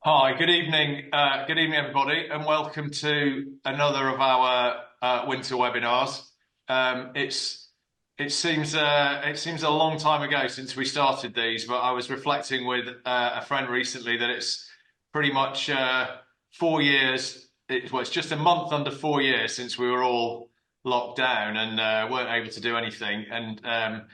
Hi, good evening, everybody, and welcome to another of our winter webinars. It seems a long time ago since we started these, but I was reflecting with a friend recently that it's pretty much 4 years. It's just a month under 4 years since we were all locked down and weren't able to do anything. And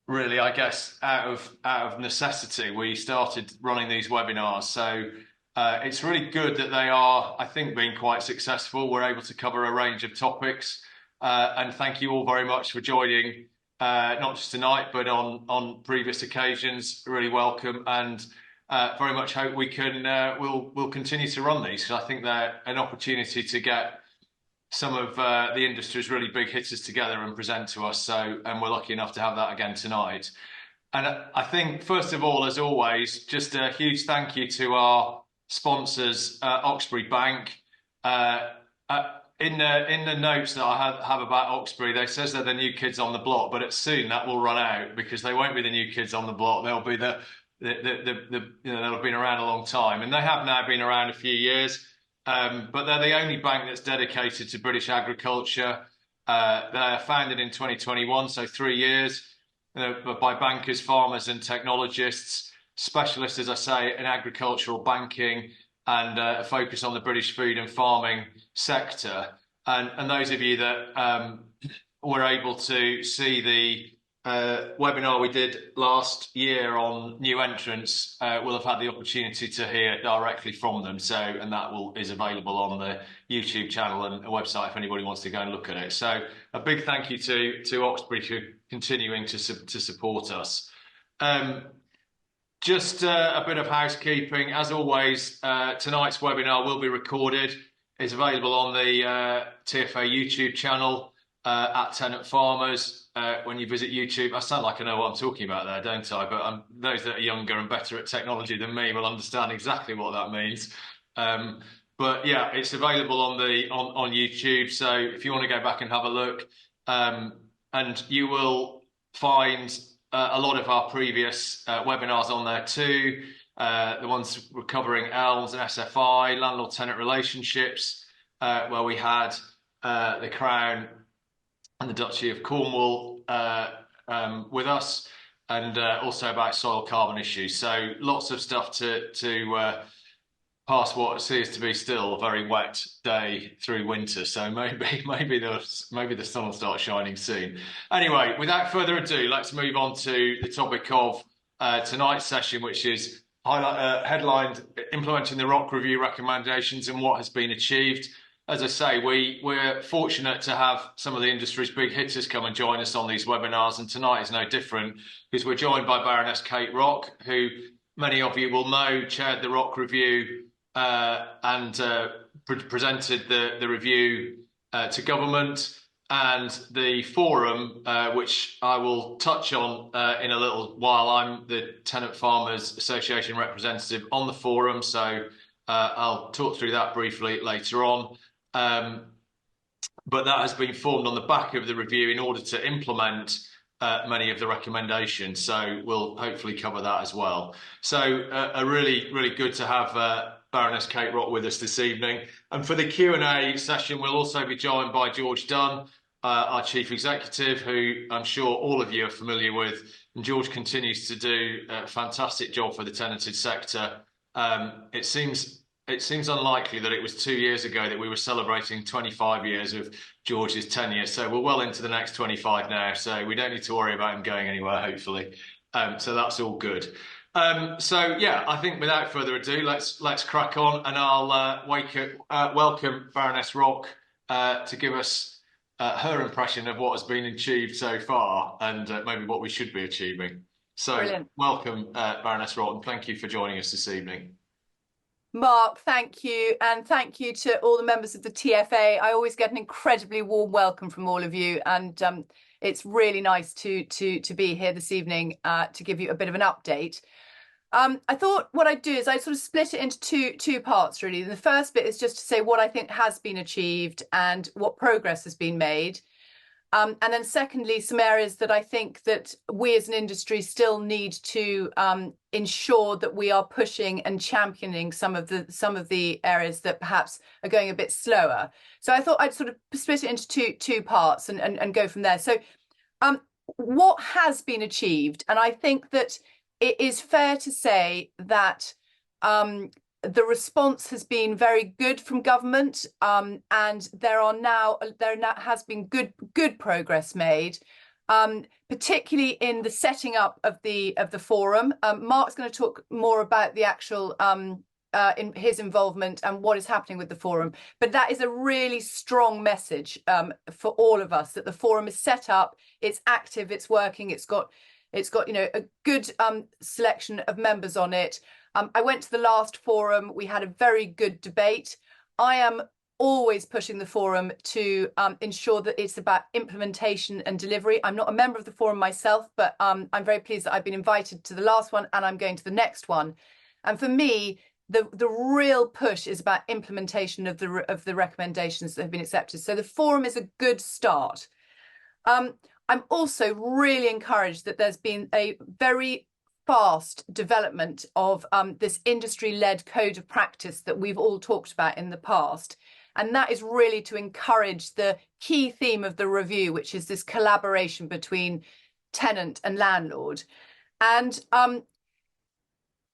really, I guess out of necessity, we started running these webinars. So it's really good that they are, I think, being quite successful. We're able to cover a range of topics, and thank you all very much for joining, not just tonight, but on previous occasions. Really welcome, and very much hope we can we'll continue to run these because I think they're an opportunity to get some of the industry's really big hitters together and present to us. So, and we're lucky enough to have that again tonight. And I think, first of all, as always, just a huge thank you to our sponsors, Oxbury Bank. In the notes that I have about Oxbury, they says they're the new kids on the block, but soon that will run out because they won't be the new kids on the block. They'll be they'll have been around a long time, and they have now been around a few years. But they're the only bank that's dedicated to British agriculture. They're founded in 2021, so 3 years, by bankers, farmers, and technologists, specialists, as I say, in agricultural banking and a focus on the British food and farming sector. And those of you that were able to see the webinar we did last year on new entrants will have had the opportunity to hear directly from them. So, and that is available on the YouTube channel and a website if anybody wants to go and look at it. So, a big thank you to Oxbury for continuing to support us. Just a bit of housekeeping. As always, tonight's webinar will be recorded. It's available on the TFA YouTube channel at Tenant Farmers. When you visit YouTube, I sound like I know what I'm talking about there, don't I? But those that are younger and better at technology than me will understand exactly what that means. But yeah, it's available on YouTube. So if you want to go back and have a look, and you will find a lot of our previous webinars on there too. The ones we're covering ELMS and SFI, landlord-tenant relationships, where we had the Crown and the Duchy of Cornwall with us, and also about soil carbon issues. So lots of stuff to pass what seems to be still a very wet day through winter. So maybe the sun will start shining soon. Anyway, without further ado, let's move on to the topic of tonight's session, which is headlined "Implementing the ROC Review Recommendations and What Has Been Achieved." As I say, we're fortunate to have some of the industry's big hitters come and join us on these webinars, and tonight is no different because we're joined by Baroness Kate Rock, who many of you will know chaired the ROC Review and presented the review to government, and the forum, which I will touch on in a little while. I'm the Tenant Farmers Association representative on the forum, so I'll talk through that briefly later on. But that has been formed on the back of the review in order to implement many of the recommendations. So we'll hopefully cover that as well. So really, really good to have Baroness Kate Rock with us this evening. And for the Q&A session, we'll also be joined by George Dunn, our Chief Executive, who I'm sure all of you are familiar with. And George continues to do a fantastic job for the tenanted sector. It seems unlikely that it was 2 years ago that we were celebrating 25 years of George's tenure. So we're well into the next 25 now. So we don't need to worry about him going anywhere, hopefully. So that's all good. So yeah, I think without further ado, let's crack on, and I'll welcome Baroness Rock to give us her impression of what has been achieved so far, and maybe what we should be achieving. So Brilliant. Welcome, Baroness Rock, and thank you for joining us this evening. Mark, thank you. And thank you to all the members of the TFA. I always get an incredibly warm welcome from all of you. And it's really nice to be here this evening to give you a bit of an update. I thought what I'd do is I'd sort of split it into two parts, really. The first bit is just to say what I think has been achieved and what progress has been made. And then secondly, some areas that I think that we as an industry still need to ensure that we are pushing and championing some of the areas that perhaps are going a bit slower. So I thought I'd sort of split it into two parts and go from there. So what has been achieved? And I think that it is fair to say that the response has been very good from government, and there has been good progress made, particularly in the setting up of the forum. Mark's going to talk more about the actual in his involvement and what is happening with the forum, but that is a really strong message for all of us, that the forum is set up, it's active, it's working, it's got a good selection of members on it. I went to the last forum. We had a very good debate. I am always pushing the forum to ensure that it's about implementation and delivery. I'm not a member of the forum myself, but I'm very pleased that I've been invited to the last one and I'm going to the next one. And for me, the real push is about implementation of the recommendations that have been accepted. So the forum is a good start. I'm also really encouraged that there's been a very fast development of this industry-led code of practice that we've all talked about in the past. And that is really to encourage the key theme of the review, which is this collaboration between tenant and landlord. And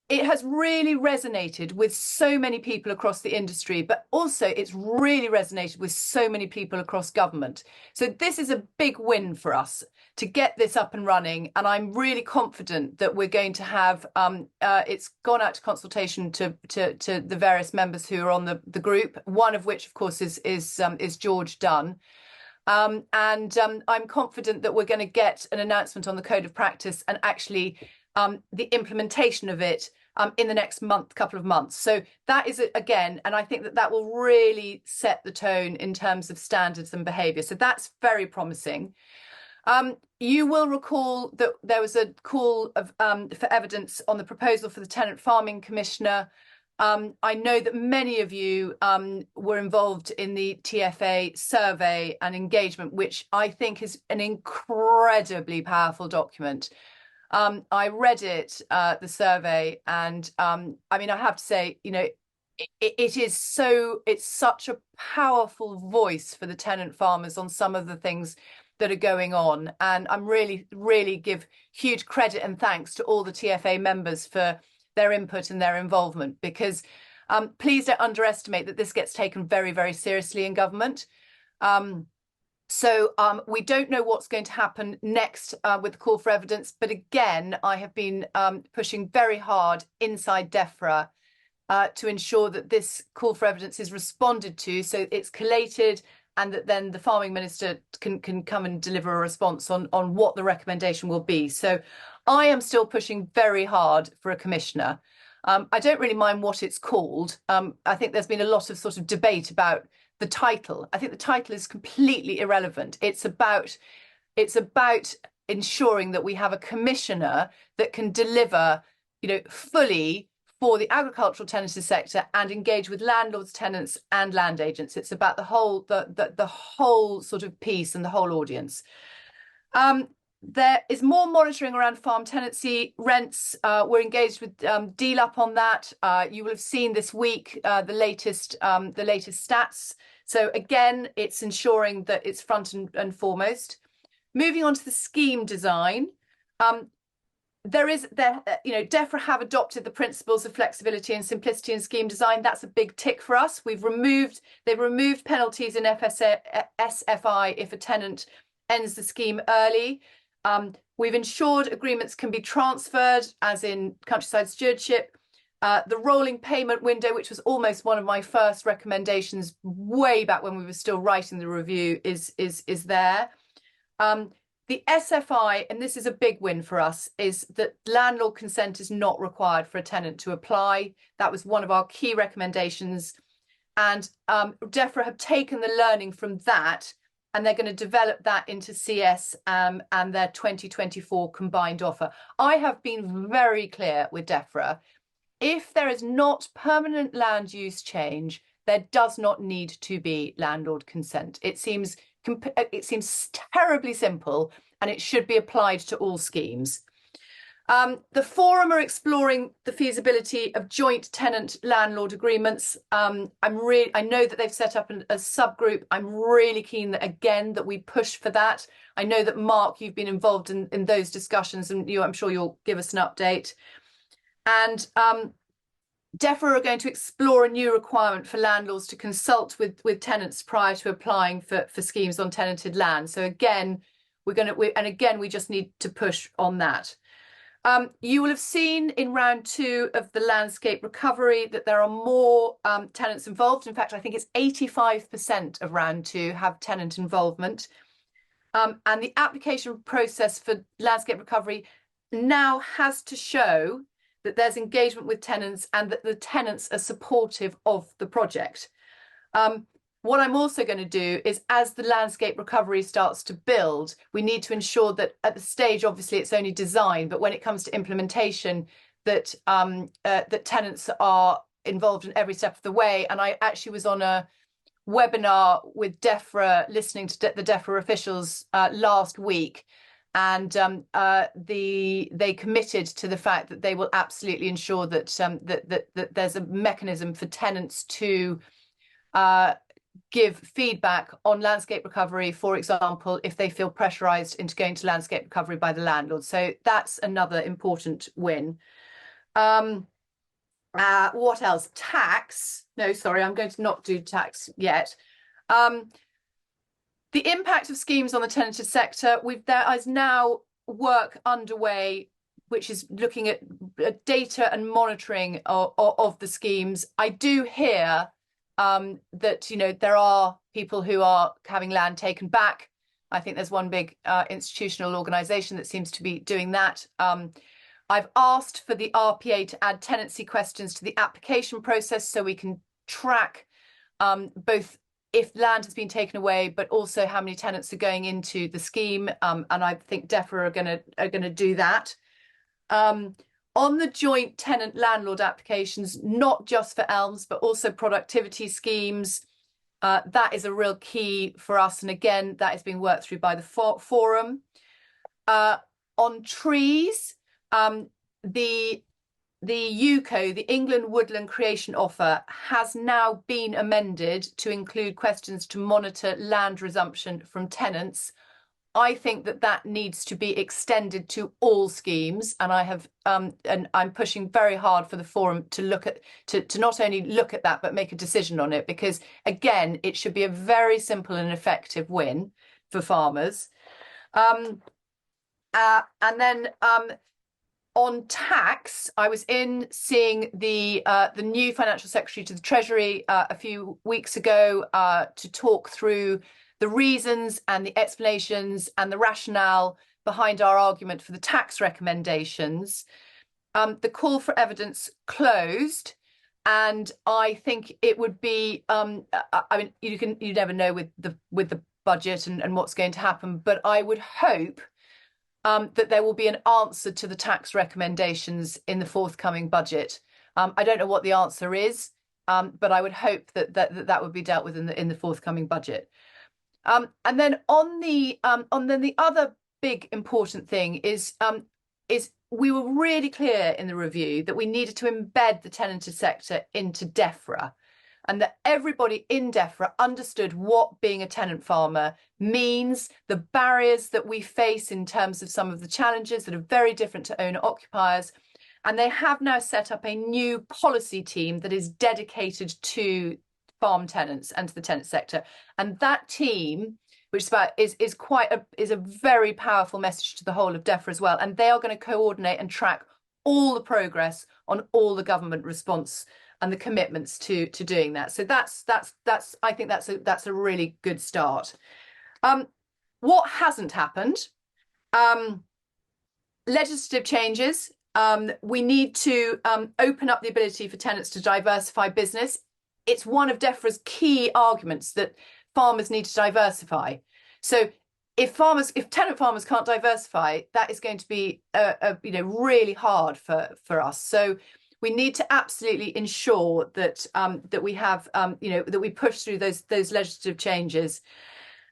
it has really resonated with so many people across the industry, but also it's really resonated with so many people across government. So this is a big win for us to get this up and running. And I'm really confident that we're going to have, it's gone out to consultation to the various members who are on the group, one of which, of course, is George Dunn. And I'm confident that we're going to get an announcement on the code of practice and actually the implementation of it in the next couple of months. So that is it again, and I think that will really set the tone in terms of standards and behaviour. So that's very promising. You will recall that there was a call for evidence on the proposal for the Tenant Farming Commissioner. I know that many of you were involved in the TFA survey and engagement, which I think is an incredibly powerful document. I read it, the survey, and I mean, I have to say, it's such a powerful voice for the tenant farmers on some of the things that are going on. And I'm really give huge credit and thanks to all the TFA members for their input and their involvement, because please don't underestimate that this gets taken very, very seriously in government. So we don't know what's going to happen next with the call for evidence. But again, I have been pushing very hard inside DEFRA to ensure that this call for evidence is responded to, so it's collated, and that then the farming minister can come and deliver a response on what the recommendation will be. So I am still pushing very hard for a commissioner. I don't really mind what it's called. I think there's been a lot of sort of debate about the title. I think the title is completely irrelevant. It's about ensuring that we have a commissioner that can deliver, fully for the agricultural tenancy sector and engage with landlords, tenants, and land agents. It's about the whole sort of piece and the whole audience. There is more monitoring around farm tenancy rents. We're engaged with DLUP on that. You will have seen this week the latest stats. So again, it's ensuring that it's front and foremost. Moving on to the scheme design, DEFRA have adopted the principles of flexibility and simplicity in scheme design. That's a big tick for us. They've removed penalties in SFI if a tenant ends the scheme early. We've ensured agreements can be transferred, as in countryside stewardship. The rolling payment window, which was almost one of my first recommendations way back when we were still writing the review, is there. The SFI, and this is a big win for us, is that landlord consent is not required for a tenant to apply. That was one of our key recommendations. And DEFRA have taken the learning from that, and they're going to develop that into CS and their 2024 combined offer. I have been very clear with DEFRA. If there is not permanent land use change, there does not need to be landlord consent. It seems it seems terribly simple, and it should be applied to all schemes. The forum are exploring the feasibility of joint tenant landlord agreements. I know that they've set up a subgroup. I'm really keen that, again, that we push for that. I know that, Mark, you've been involved in those discussions, and I'm sure you'll give us an update. And DEFRA are going to explore a new requirement for landlords to consult with tenants prior to applying for schemes on tenanted land. So again, we just need to push on that. You will have seen in round 2 of the landscape recovery that there are more tenants involved. In fact, I think it's 85% of round 2 have tenant involvement. And the application process for landscape recovery now has to show that there's engagement with tenants and that the tenants are supportive of the project. What I'm also going to do is, as the landscape recovery starts to build, we need to ensure that at the stage, obviously it's only design, but when it comes to implementation, that that tenants are involved in every step of the way. And I actually was on a webinar with DEFRA, listening to the DEFRA officials last week, and they committed to the fact that they will absolutely ensure that that there's a mechanism for tenants to give feedback on landscape recovery, for example, if they feel pressurised into going to landscape recovery by the landlord. So that's another important win. What else? Tax. No, sorry, I'm going to not do tax yet. The impact of schemes on the tenanted sector, there is now work underway which is looking at data and monitoring of the schemes. I do hear that, you know, there are people who are having land taken back. I think there's one big institutional organisation that seems to be doing that. I've asked for the RPA to add tenancy questions to the application process so we can track both if land has been taken away, but also how many tenants are going into the scheme. And I think DEFRA are gonna do that. On the joint tenant landlord applications, not just for ELMS, but also productivity schemes, that is a real key for us. And again, that is being worked through by the forum. On trees, the UCO, the England Woodland Creation Offer, has now been amended to include questions to monitor land resumption from tenants. I think that needs to be extended to all schemes, and I have and I'm pushing very hard for the forum to look at to not only look at that but make a decision on it, because again it should be a very simple and effective win for farmers. And then on tax, I was in seeing the new financial secretary to the Treasury a few weeks ago to talk through the reasons and the explanations and the rationale behind our argument for the tax recommendations. The call for evidence closed, and I think it would be. I mean, you never know with the budget and what's going to happen, but I would hope that there will be an answer to the tax recommendations in the forthcoming budget. I don't know what the answer is, but I would hope that would be dealt with in the forthcoming budget. And then on the other big important thing is we were really clear in the review that we needed to embed the tenanted sector into DEFRA, and that everybody in DEFRA understood what being a tenant farmer means, the barriers that we face in terms of some of the challenges that are very different to owner occupiers. And they have now set up a new policy team that is dedicated to farm tenants and to the tenant sector. And that team, which is a very powerful message to the whole of DEFRA as well. And they are going to coordinate and track all the progress on all the government response and the commitments to doing that. So I think that's a really good start. What hasn't happened? Legislative changes. We need to open up the ability for tenants to diversify business. It's one of DEFRA's key arguments that farmers need to diversify. So if tenant farmers can't diversify, that is going to be really hard for us. So we need to absolutely ensure that that we have that we push through those legislative changes.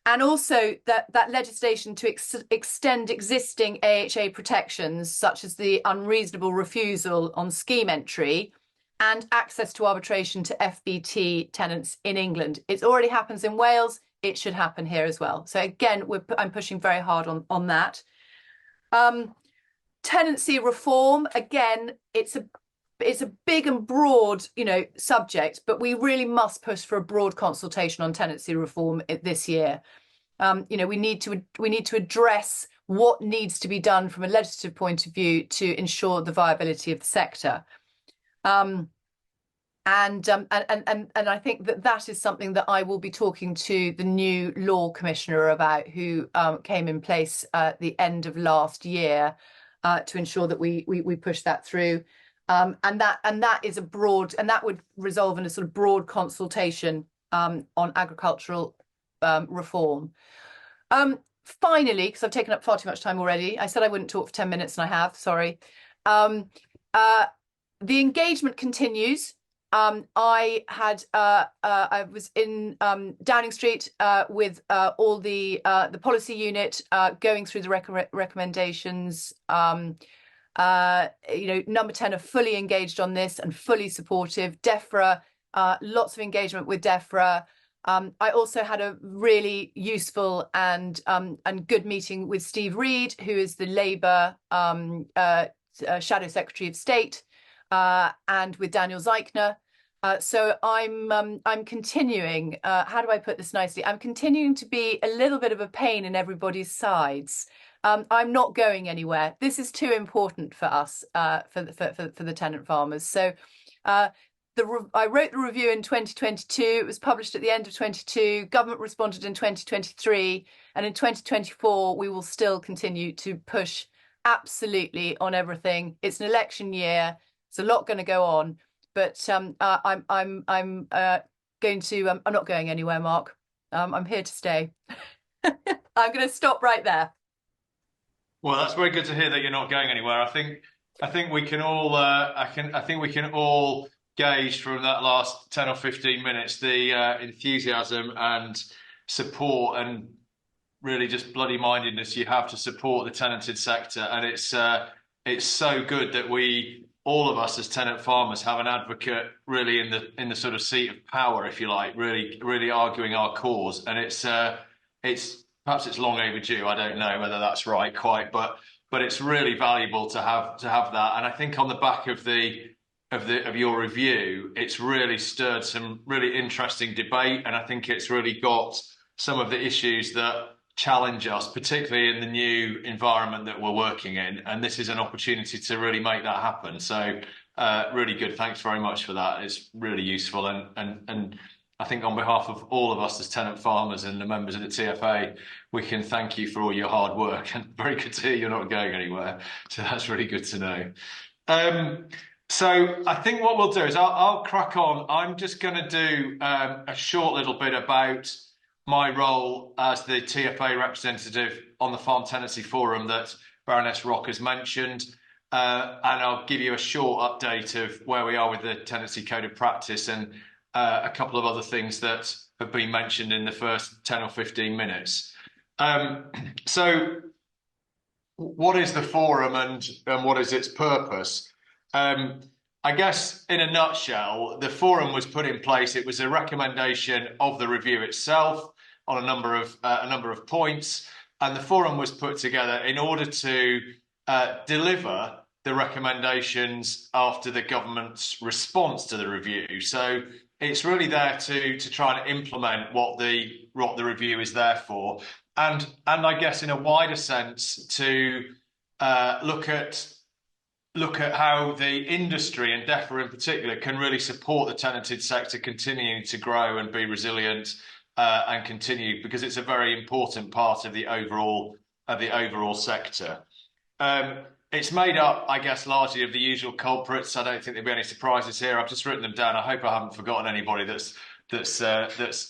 And also that legislation to extend existing AHA protections, such as the unreasonable refusal on scheme entry and access to arbitration to FBT tenants in England. It already happens in Wales. It should happen here as well. So again, I'm pushing very hard on that. Tenancy reform, again, it's a big and broad, subject, but we really must push for a broad consultation on tenancy reform this year. We need to address what needs to be done from a legislative point of view to ensure the viability of the sector. And I think that is something that I will be talking to the new law commissioner about, who came in place at the end of last year, to ensure that we push that through. And that is that would resolve in a sort of broad consultation on agricultural reform. Finally, because I've taken up far too much time already, I said I wouldn't talk for 10 minutes and I have, sorry. The engagement continues. I was in Downing Street with all the policy unit, going through the recommendations. Number 10 are fully engaged on this and fully supportive. DEFRA, lots of engagement with DEFRA. I also had a really useful and good meeting with Steve Reed, who is the Labour Shadow Secretary of State, and with Daniel Zeichner. So I'm continuing. How do I put this nicely? I'm continuing to be a little bit of a pain in everybody's sides. I'm not going anywhere. This is too important for us, for the tenant farmers. So I wrote the review in 2022. It was published at the end of 22. Government responded in 2023. And in 2024, we will still continue to push absolutely on everything. It's an election year. There's a lot going to go on. But I'm not going anywhere, Mark. I'm here to stay. I'm going to stop right there. Well, that's very good to hear that you're not going anywhere. I think we can all I think we can all gauge from that last 10 or 15 minutes the enthusiasm and support and really just bloody mindedness you have to support the tenanted sector. And it's so good that all of us as tenant farmers have an advocate really in the sort of seat of power, if you like, really arguing our cause. And it's perhaps it's long overdue. I don't know whether that's right quite, but it's really valuable to have that. And I think on the back of your review, it's really stirred some really interesting debate. And I think it's really got some of the issues that challenge us, particularly in the new environment that we're working in. And this is an opportunity to really make that happen. So really good. Thanks very much for that. It's really useful. And I think on behalf of all of us as tenant farmers and the members of the TFA, we can thank you for all your hard work. And very good to hear you're not going anywhere. So that's really good to know. So I think what we'll do is I'll crack on. I'm just going to do a short little bit about my role as the TFA representative on the Farm Tenancy Forum that Baroness Rock has mentioned. And I'll give you a short update of where we are with the Tenancy Code of Practice and a couple of other things that have been mentioned in the first 10 or 15 minutes. So what is the forum and what is its purpose? I guess in a nutshell, the forum was put in place. It was a recommendation of the review itself on a number of points, and the forum was put together in order to deliver the recommendations after the government's response to the review. So it's really there to try and implement what the review is there for, and I guess in a wider sense to look at how the industry and DEFRA in particular can really support the tenanted sector continuing to grow and be resilient and continue, because it's a very important part of the overall sector. It's made up, I guess, largely of the usual culprits. I don't think there'll be any surprises here. I've just written them down. I hope I haven't forgotten anybody that's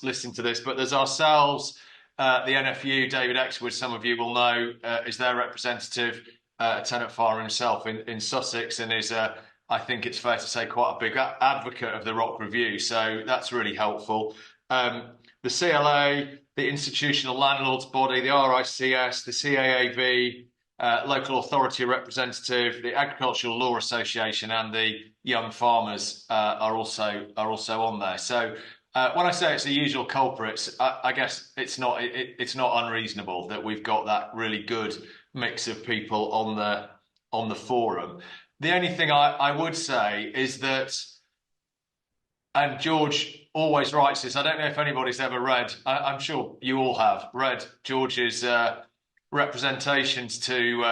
listening to this. But there's ourselves, the NFU, David Exwood, some of you will know, is their representative, a tenant farmer himself in Sussex, and is, I think it's fair to say, quite a big advocate of the ROC review. So that's really helpful. The CLA, the Institutional Landlords Body, the RICS, the CAAV, Local Authority Representative, the Agricultural Law Association, and the Young Farmers are also on there. So when I say it's the usual culprits, I guess it's not unreasonable that we've got that really good mix of people on the forum. The only thing I would say is that, and George always writes this, I don't know if anybody's ever read, I'm sure you all have read George's representations to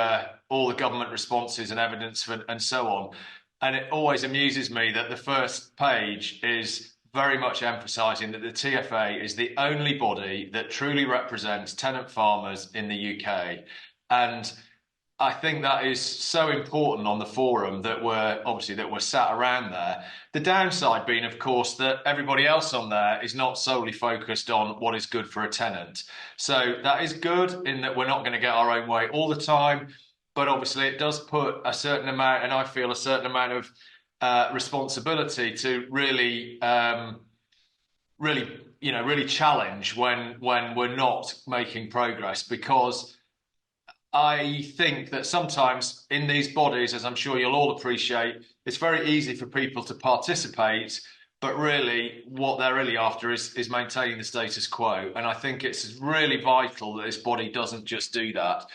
all the government responses and evidence and so on. And it always amuses me that the first page is very much emphasising that the TFA is the only body that truly represents tenant farmers in the UK. And I think that is so important on the forum that we're sat around there. The downside being, of course, that everybody else on there is not solely focused on what is good for a tenant. So that is good in that we're not going to get our own way all the time, but obviously it does put a certain amount, and I feel a certain amount of responsibility to really challenge when we're not making progress, because I think that sometimes in these bodies, as I'm sure you'll all appreciate, it's very easy for people to participate, but really what they're really after is maintaining the status quo. And I think it's really vital that this body doesn't just do that.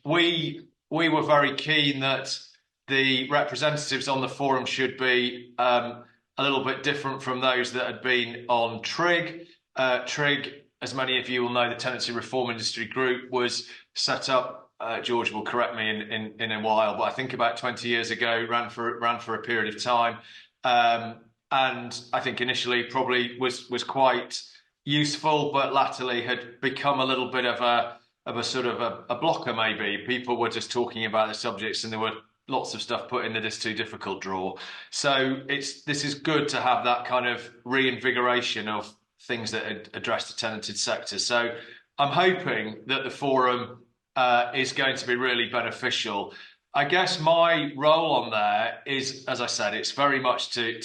We were very keen that the representatives on the forum should be a little bit different from those that had been on TRIG. TRIG, as many of you will know, the Tenancy Reform Industry Group was set up, George will correct me in a while, but I think about 20 years ago, ran for a period of time. And I think initially probably was quite useful, but latterly had become a little bit of a sort of a blocker maybe. People were just talking about the subjects and there were lots of stuff put in the "this too difficult" drawer. So this is good to have that kind of reinvigoration of things that address the tenanted sector. So I'm hoping that the forum is going to be really beneficial. I guess my role on there is, as I said, it's very much to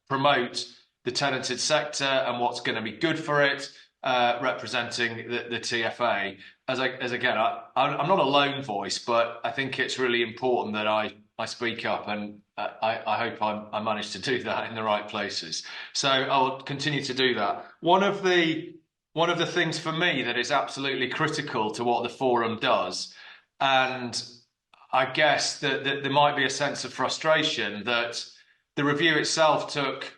promote the tenanted sector and what's going to be good for it, representing the TFA. Again, I'm not a lone voice, but I think it's really important that I speak up, and I hope I manage to do that in the right places. So I'll continue to do that. One of the things for me that is absolutely critical to what the forum does, and I guess that there might be a sense of frustration that the review itself took,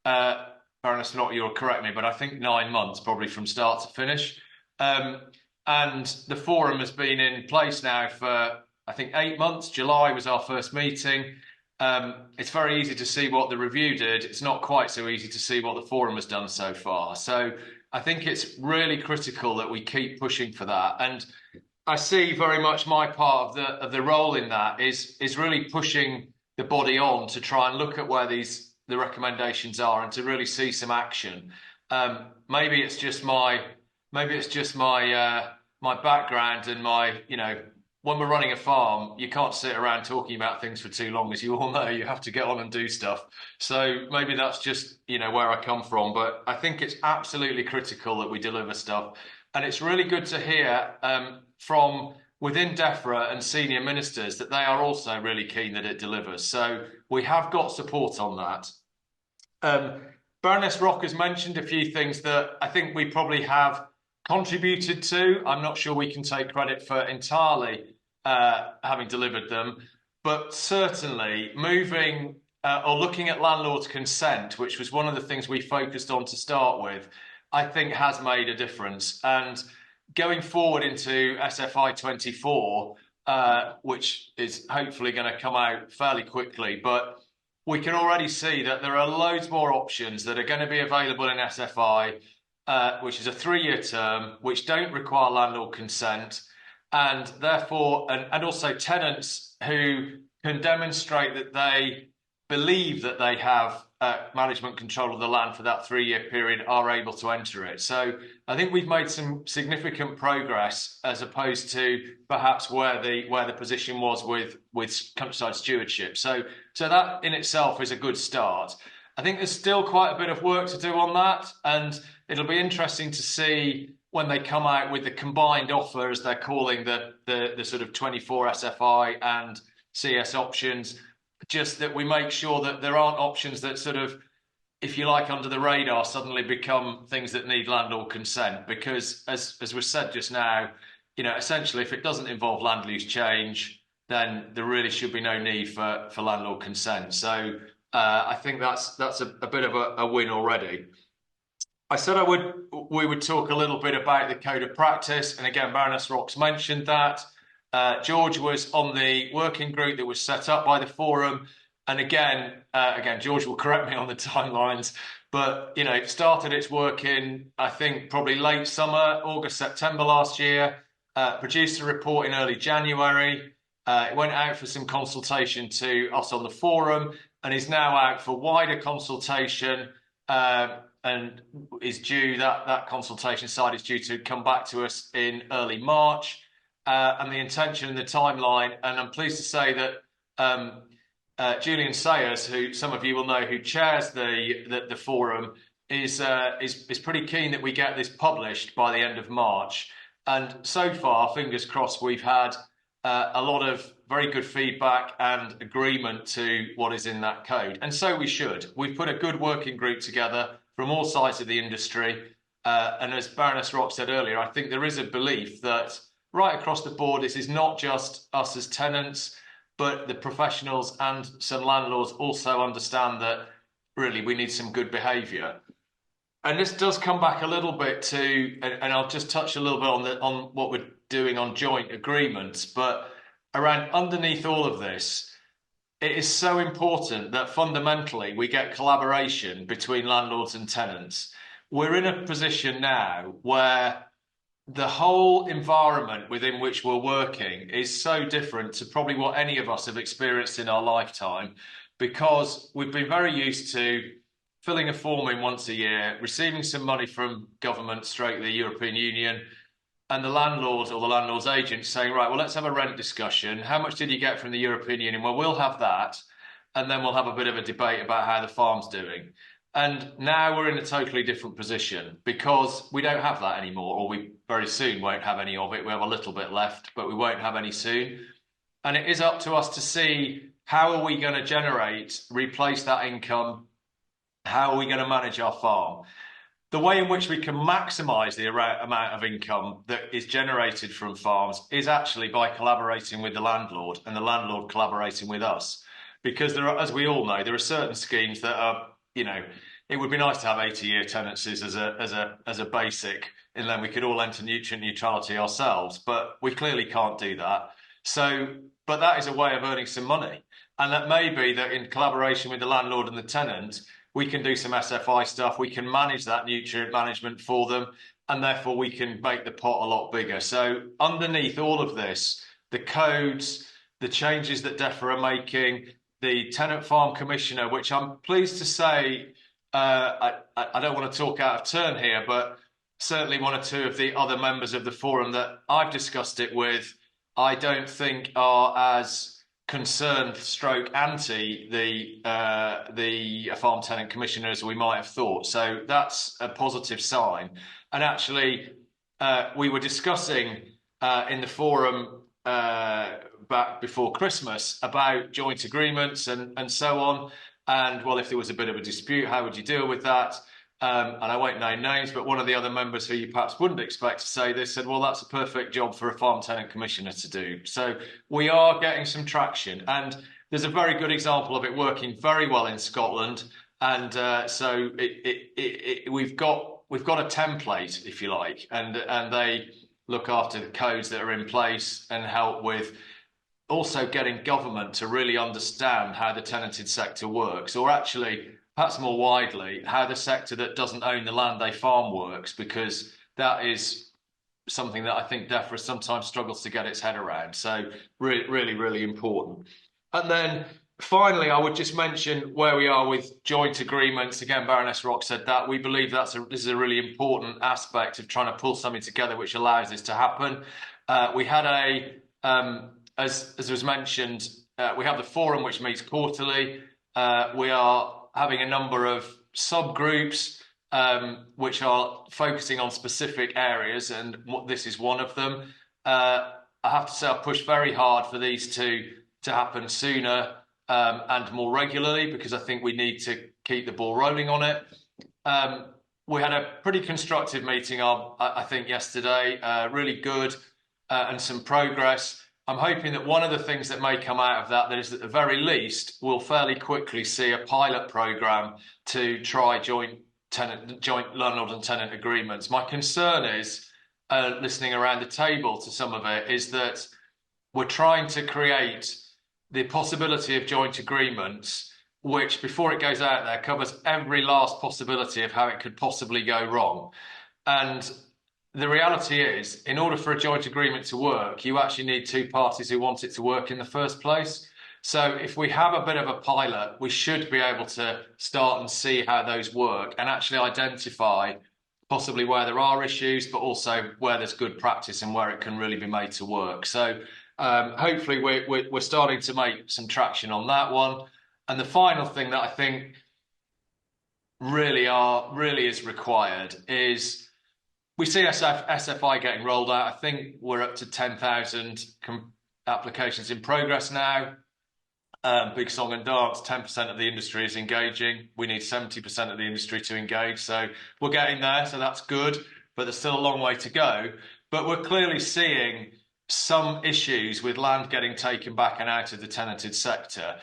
Baroness Knott, you'll correct me, but I think 9 months probably from start to finish. And the forum has been in place now for, I think, 8 months. July was our first meeting. It's very easy to see what the review did. It's not quite so easy to see what the forum has done so far. So I think it's really critical that we keep pushing for that. And I see very much my part of the role in that is really pushing the body on to try and look at where the recommendations are and to really see some action. Maybe it's just my background and when we're running a farm, you can't sit around talking about things for too long, as you all know. You have to get on and do stuff. So maybe that's just where I come from. But I think it's absolutely critical that we deliver stuff, and it's really good to hear from within DEFRA and senior ministers that they are also really keen that it delivers. So we have got support on that. Baroness Rock has mentioned a few things that I think we probably have contributed to. I'm not sure we can take credit for entirely having delivered them, but certainly moving or looking at landlord's consent, which was one of the things we focused on to start with, I think has made a difference. And going forward into SFI 24, which is hopefully going to come out fairly quickly, but we can already see that there are loads more options that are going to be available in SFI, which is a 3-year term, which don't require landlord consent, and therefore, and also tenants who can demonstrate that they believe that they have management control of the land for that 3-year period are able to enter it. So I think we've made some significant progress as opposed to perhaps where the position was with countryside stewardship. So that in itself is a good start. I think there's still quite a bit of work to do on that, and it'll be interesting to see when they come out with the combined offer, as they're calling the sort of 24 SFI and CS options, just that we make sure that there aren't options that sort of, if you like, under the radar suddenly become things that need landlord consent. Because as was said just now, essentially if it doesn't involve land use change, then there really should be no need for landlord consent. So I think that's a bit of a win already. I said we would talk a little bit about the code of practice, and again, Baroness Rocks mentioned that. George was on the working group that was set up by the forum, and again, George will correct me on the timelines, but it started its work in, I think, probably late summer, August, September last year. Produced a report in early January. It went out for some consultation to us on the forum, and is now out for wider consultation. And is due, that consultation side is due to come back to us in early March. And the intention and the timeline, and I'm pleased to say that Julian Sayers, who some of you will know, who chairs the forum, is pretty keen that we get this published by the end of March. And so far, fingers crossed, we've had a lot of very good feedback and agreement to what is in that code. And so we should. We've put a good working group together from all sides of the industry. And as Baroness Rock said earlier, I think there is a belief that right across the board, this is not just us as tenants, but the professionals and some landlords also understand that really we need some good behaviour. And this does come back a little bit to, and I'll just touch a little bit on what we're doing on joint agreements, but around underneath all of this, it is so important that fundamentally we get collaboration between landlords and tenants. We're in a position now where the whole environment within which we're working is so different to probably what any of us have experienced in our lifetime, because we've been very used to filling a form in once a year, receiving some money from government, straight the European Union, and the landlord or the landlord's agent saying, right, well, let's have a rent discussion. How much did you get from the European Union? Well, we'll have that. And then we'll have a bit of a debate about how the farm's doing. And now we're in a totally different position because we don't have that anymore, or we very soon won't have any of it. We have a little bit left, but we won't have any soon. And it is up to us to see, how are we going to replace that income? How are we going to manage our farm? The way in which we can maximise the amount of income that is generated from farms is actually by collaborating with the landlord and the landlord collaborating with us. Because there are, as we all know, there are certain schemes that are, it would be nice to have 80-year tenancies as a basic, and then we could all enter nutrient neutrality ourselves, but we clearly can't do that. So, but that is a way of earning some money. And that may be that in collaboration with the landlord and the tenant, we can do some SFI stuff, we can manage that nutrient management for them, and therefore we can make the pot a lot bigger. So underneath all of this, the codes, the changes that DEFRA are making, the Tenant Farm Commissioner, which I'm pleased to say, I don't want to talk out of turn here, but certainly one or two of the other members of the forum that I've discussed it with, I don't think are as concerned stroke anti the farm tenant commissioner as we might have thought. So that's a positive sign. And actually, we were discussing in the forum back before Christmas about joint agreements and so on. And well, if there was a bit of a dispute, how would you deal with that? And I won't name names, but one of the other members who you perhaps wouldn't expect to say this said, well, that's a perfect job for a farm tenant commissioner to do. So we are getting some traction, and there's a very good example of it working very well in Scotland. And so we've got a template, if you like, and they look after the codes that are in place and help with also getting government to really understand how the tenanted sector works, or actually, perhaps more widely, how the sector that doesn't own the land they farm works, because that is something that I think DEFRA sometimes struggles to get its head around. So really, really, really important. And then finally, I would just mention where we are with joint agreements. Again, Baroness Rock said that. We believe this is a really important aspect of trying to pull something together which allows this to happen. We had as was mentioned, we have the forum which meets quarterly. We are having a number of subgroups which are focusing on specific areas, and this is one of them. I have to say I've pushed very hard for these to happen sooner and more regularly, because I think we need to keep the ball rolling on it. We had a pretty constructive meeting, I think, yesterday, really good and some progress. I'm hoping that one of the things that may come out of that is, at the very least, we'll fairly quickly see a pilot program to try joint landlord and tenant agreements. My concern is, listening around the table to some of it, is that we're trying to create the possibility of joint agreements, which, before it goes out there, covers every last possibility of how it could possibly go wrong. And the reality is, in order for a joint agreement to work, you actually need two parties who want it to work in the first place. So if we have a bit of a pilot, we should be able to start and see how those work and actually identify possibly where there are issues, but also where there's good practice and where it can really be made to work. So hopefully we're starting to make some traction on that one. And the final thing that I think really is required is, we see SFI getting rolled out. I think we're up to 10,000 applications in progress now. Big song and dance, 10% of the industry is engaging. We need 70% of the industry to engage. So we're getting there, so that's good, but there's still a long way to go. But we're clearly seeing some issues with land getting taken back and out of the tenanted sector.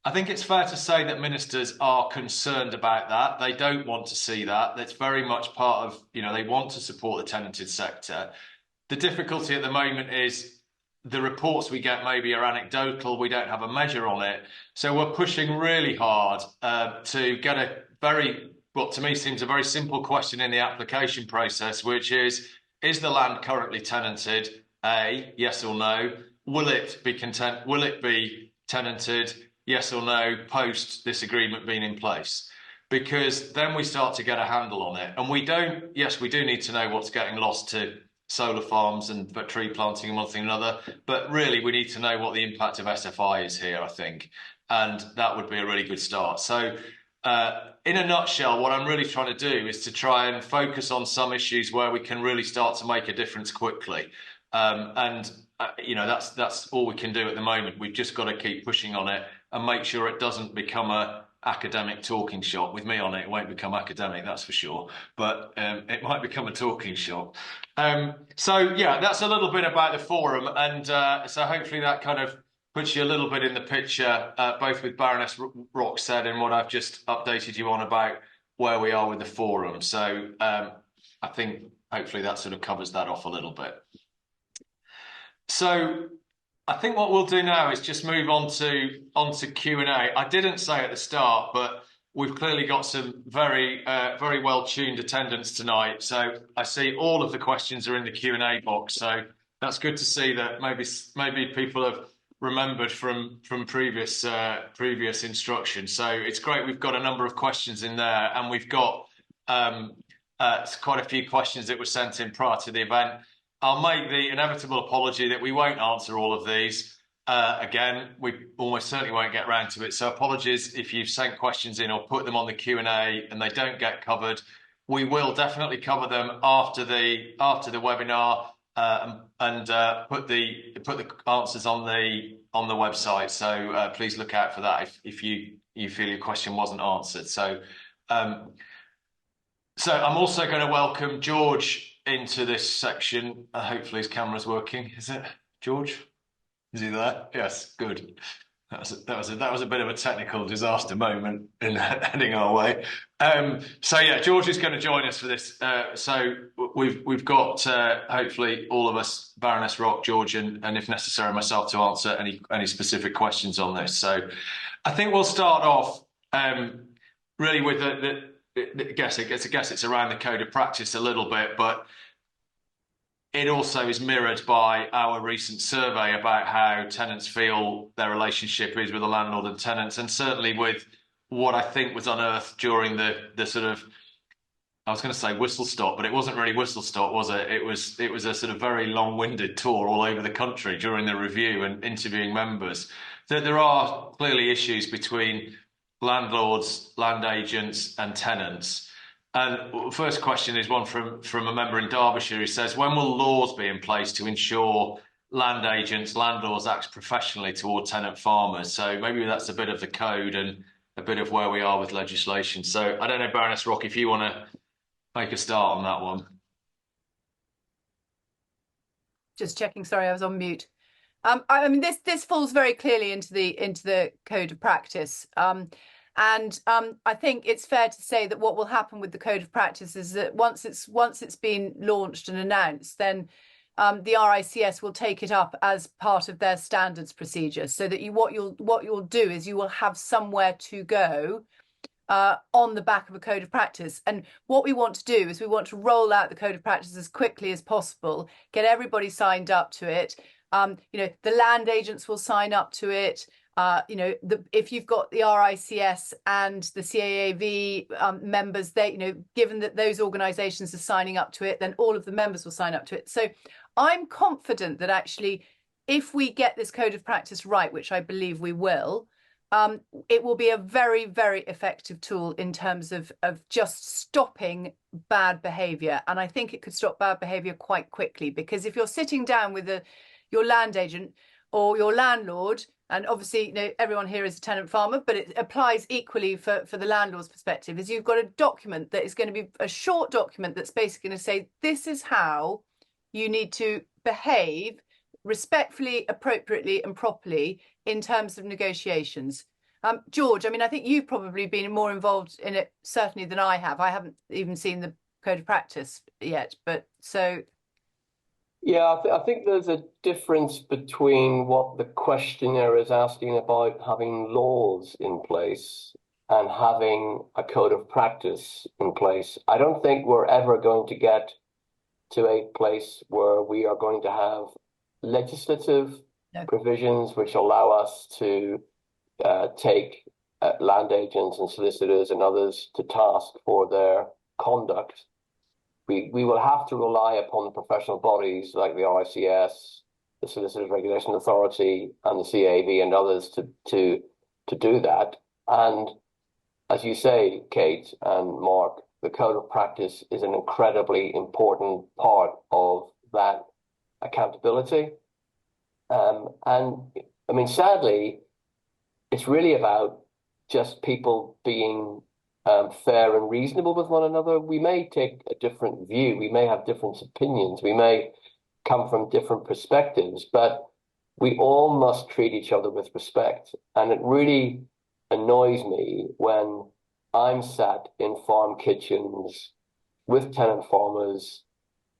I think it's fair to say that ministers are concerned about that. They don't want to see that. That's very much part of, they want to support the tenanted sector. The difficulty at the moment is the reports we get maybe are anecdotal. We don't have a measure on it. So we're pushing really hard to get what to me seems a very simple question in the application process, which is the land currently tenanted? A, yes or no. Will it be tenanted? Yes or no, post this agreement being in place? Because then we start to get a handle on it. And we do need to know what's getting lost to solar farms and tree planting and one thing and another. But really, we need to know what the impact of SFI is here, I think. And that would be a really good start. So in a nutshell, what I'm really trying to do is to try and focus on some issues where we can really start to make a difference quickly. That's all we can do at the moment. We've just got to keep pushing on it and make sure it doesn't become a academic talking shop. With me on it, it won't become academic, that's for sure. But it might become a talking shop. So yeah, that's a little bit about the forum, and so hopefully that kind of puts you a little bit in the picture, both with Baroness Rockstead and what I've just updated you on about where we are with the forum. So I think hopefully that sort of covers that off a little bit. So I think what we'll do now is just move on to Q&A. I didn't say at the start, but we've clearly got some very well-tuned attendance tonight. So I see all of the questions are in the Q&A box. So that's good to see that maybe people have remembered from previous instructions. So it's great. We've got a number of questions in there, and we've got quite a few questions that were sent in prior to the event. I'll make the inevitable apology that we won't answer all of these. Again, we almost certainly won't get round to it. So apologies if you've sent questions in or put them on the Q&A and they don't get covered. We will definitely cover them after the webinar and put the answers on the website. So please look out for that if you feel your question wasn't answered. So I'm also going to welcome George into this section. Hopefully his camera's working. Is it, George? Is he there? Yes, good. That was a bit of a technical disaster moment in heading our way. So yeah, George is going to join us for this. So we've got hopefully all of us, Baroness Rock, George, and if necessary myself, to answer any specific questions on this. So I think we'll start off really with I guess it's around the code of practice a little bit, but it also is mirrored by our recent survey about how tenants feel their relationship is with the landlord and tenants, and certainly with what I think was unearthed during the sort of, I was going to say whistle stop, but it wasn't really whistle stop, was it? It was a sort of very long-winded tour all over the country during the review and interviewing members. There are clearly issues between landlords, land agents, and tenants. And first question is one from a member in Derbyshire who says, when will laws be in place to ensure land agents, landlords act professionally toward tenant farmers? So maybe that's a bit of the code and a bit of where we are with legislation. So I don't know, Baroness Rock, if you want to make a start on that one. Just checking, sorry, I was on mute. I mean, this falls very clearly into the code of practice. I think it's fair to say that what will happen with the code of practice is that once it's been launched and announced, then the RICS will take it up as part of their standards procedure, so that what you'll do is you will have somewhere to go on the back of a code of practice. And what we want to do is we want to roll out the code of practice as quickly as possible, get everybody signed up to it. The land agents will sign up to it. If you've got the RICS and the CAAV members, given that those organisations are signing up to it, then all of the members will sign up to it. So I'm confident that actually, if we get this code of practice right, which I believe we will, it will be a very, very effective tool in terms of just stopping bad behaviour. And I think it could stop bad behaviour quite quickly, because if you're sitting down with your land agent or your landlord, and obviously, everyone here is a tenant farmer, but it applies equally for the landlord's perspective, is you've got a document that is going to be a short document that's basically going to say, this is how you need to behave respectfully, appropriately, and properly in terms of negotiations. George, I mean, I think you've probably been more involved in it certainly than I have. I haven't even seen the code of practice yet, but so. Yeah, I think there's a difference between what the questionnaire is asking about having laws in place and having a code of practice in place. I don't think we're ever going to get to a place where we are going to have legislative provisions which allow us to take land agents and solicitors and others to task for their conduct. We will have to rely upon the professional bodies like the RICS, the Solicitors Regulation Authority, and the CAV and others to do that. And as you say, Kate and Mark, the code of practice is an incredibly important part of that accountability. And I mean, sadly, it's really about just people being fair and reasonable with one another. We may take a different view, we may have different opinions, we may come from different perspectives, but we all must treat each other with respect. And it really annoys me when I'm sat in farm kitchens with tenant farmers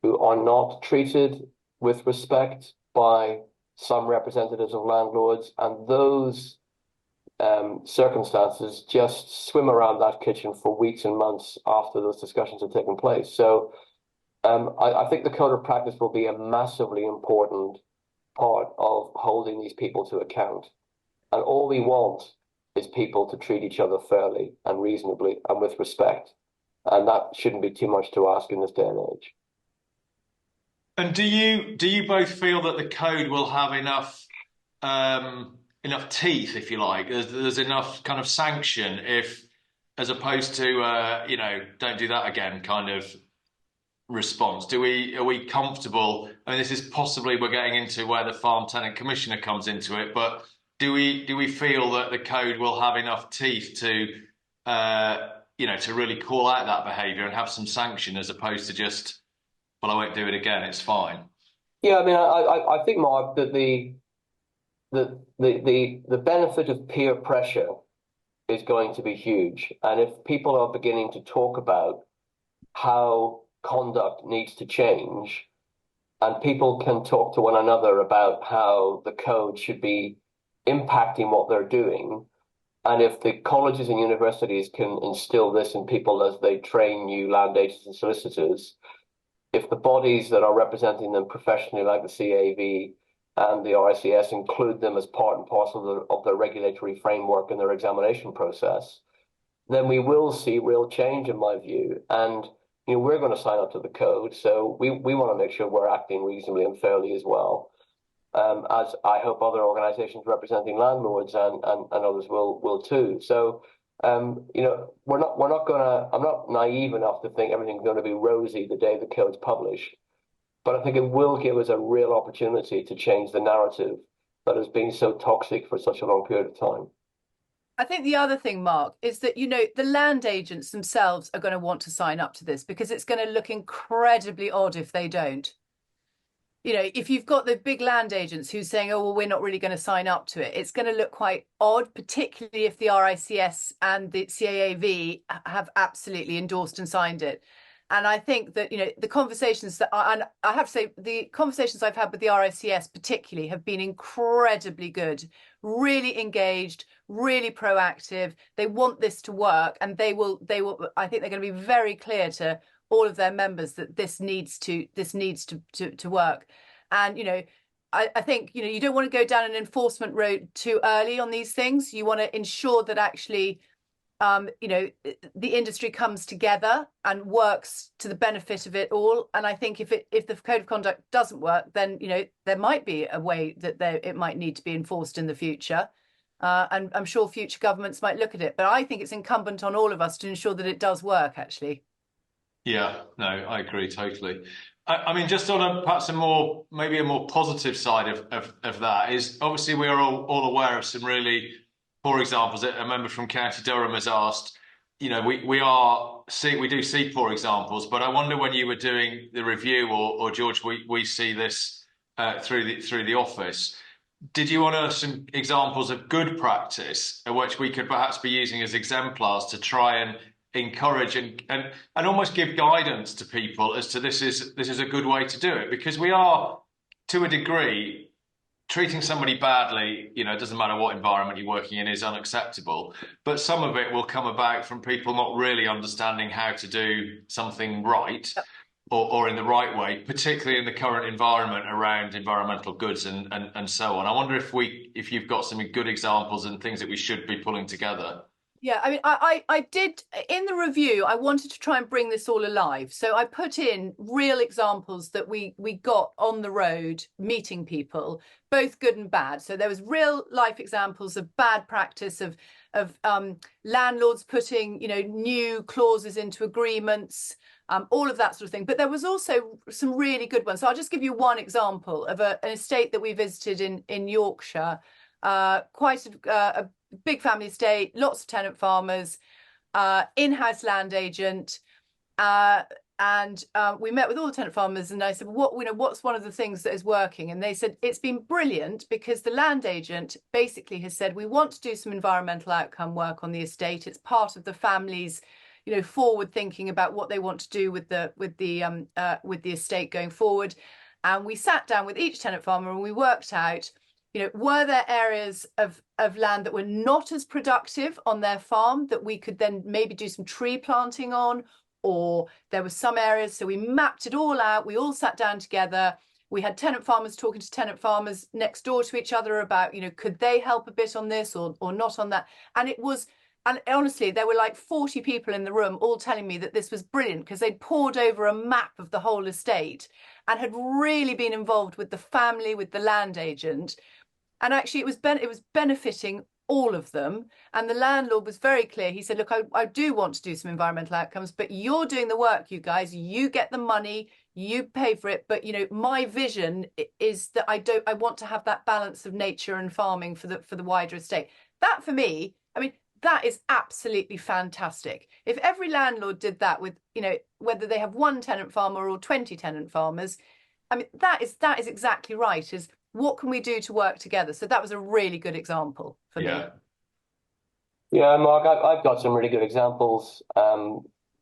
who are not treated with respect by some representatives of landlords, and those circumstances just swim around that kitchen for weeks and months after those discussions have taken place. So I think the code of practice will be a massively important part of holding these people to account. And all we want is people to treat each other fairly and reasonably and with respect. And that shouldn't be too much to ask in this day and age. And do you both feel that the code will have enough teeth, if you like? There's enough kind of sanction, if, as opposed to don't do that again kind of response. Are we comfortable? I mean, this is possibly, we're getting into where the Farm Tenant Commissioner comes into it, but do we feel that the code will have enough teeth to to really call out that behaviour and have some sanction, as opposed to just, well, I won't do it again, it's fine? Yeah, I mean, I think, Mark, that the benefit of peer pressure is going to be huge. And if people are beginning to talk about how conduct needs to change, and people can talk to one another about how the code should be impacting what they're doing, and if the colleges and universities can instill this in people as they train new land agents and solicitors, if the bodies that are representing them professionally, like the CAV and the RICS, include them as part and parcel of their regulatory framework and their examination process, then we will see real change, in my view. And we're going to sign up to the code, so we want to make sure we're acting reasonably and fairly as well, as I hope other organisations representing landlords and others will too. So I'm not naive enough to think everything's going to be rosy the day the code's published, but I think it will give us a real opportunity to change the narrative that has been so toxic for such a long period of time. I think the other thing, Mark, is that, the land agents themselves are going to want to sign up to this because it's going to look incredibly odd if they don't. If you've got the big land agents who's saying, oh, well, we're not really going to sign up to it, it's going to look quite odd, particularly if the RICS and the CAAV have absolutely endorsed and signed it. And I think that, the conversations and I have to say, the conversations I've had with the RICS particularly have been incredibly good, really engaged, really proactive. They want this to work, and they will, I think they're going to be very clear to all of their members that this needs to work. And I think you don't want to go down an enforcement road too early on these things. You want to ensure that actually the industry comes together and works to the benefit of it all. And I think if the code of conduct doesn't work, then there might be a way that it might need to be enforced in the future. And I'm sure future governments might look at it, but I think it's incumbent on all of us to ensure that it does work, actually. Yeah, no, I agree totally. I mean, just on perhaps maybe a more positive side of that is obviously we are all aware of some really poor examples. A member from County Durham has asked, we do see poor examples, but I wonder when you were doing the review, or George, we see this through the office. Did you unearth some examples of good practice which we could perhaps be using as exemplars to try and encourage and almost give guidance to people as to this is a good way to do it? Because we are, to a degree, treating somebody badly, it doesn't matter what environment you're working in, is unacceptable. But some of it will come about from people not really understanding how to do something right or in the right way, particularly in the current environment around environmental goods and so on. I wonder if you've got some good examples and things that we should be pulling together. Yeah, I mean, I did in the review, I wanted to try and bring this all alive. So I put in real examples that we got on the road meeting people, both good and bad. So there was real life examples of bad practice of landlords putting, new clauses into agreements, all of that sort of thing. But there was also some really good ones. So I'll just give you one example of an estate that we visited in Yorkshire, quite a big family estate, lots of tenant farmers, in-house land agent, and we met with all the tenant farmers. And I said, what's one of the things that is working? And they said it's been brilliant because the land agent basically has said we want to do some environmental outcome work on the estate. It's part of the family's, forward thinking about what they want to do with the estate going forward. And we sat down with each tenant farmer and we worked out, were there areas of land that were not as productive on their farm that we could then maybe do some tree planting on, or there were some areas. So we mapped it all out. We all sat down together. We had tenant farmers talking to tenant farmers next door to each other about, could they help a bit on this or not on that? And honestly, there were like 40 people in the room all telling me that this was brilliant because they'd pored over a map of the whole estate and had really been involved with the family, with the land agent. And actually, it was benefiting all of them. And the landlord was very clear. He said, look, I do want to do some environmental outcomes, but you're doing the work, you guys. You get the money, you pay for it. But, my vision is that I want to have that balance of nature and farming for the wider estate. That, for me, I mean, that is absolutely fantastic. If every landlord did that with, whether they have one tenant farmer or 20 tenant farmers, I mean, that is exactly right. Is what can we do to work together? So that was a really good example for me. Yeah, Mark, I've got some really good examples,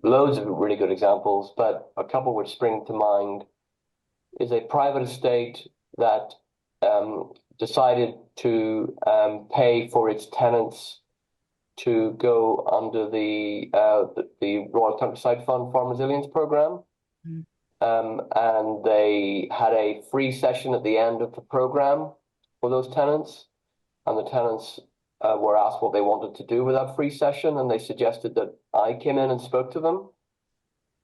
loads of really good examples, but a couple which spring to mind is a private estate that decided to pay for its tenants to go under the Royal Countryside Fund Farm Resilience Programme. Mm. And they had a free session at the end of the program for those tenants. And the tenants were asked what they wanted to do with that free session. And they suggested that I came in and spoke to them.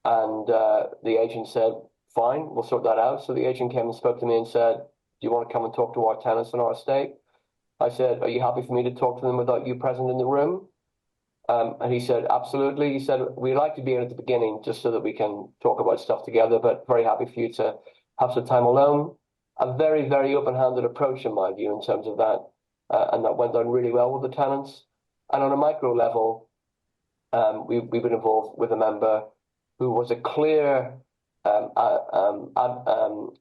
And the agent said, fine, we'll sort that out. So the agent came and spoke to me and said, do you want to come and talk to our tenants in our estate? I said, are you happy for me to talk to them without you present in the room? And he said, absolutely. He said, we'd like to be in at the beginning just so that we can talk about stuff together, but very happy for you to have some time alone. A very, very open-handed approach, in my view, in terms of that. And that went down really well with the tenants. And on a micro level, we've been involved with a member who was a clear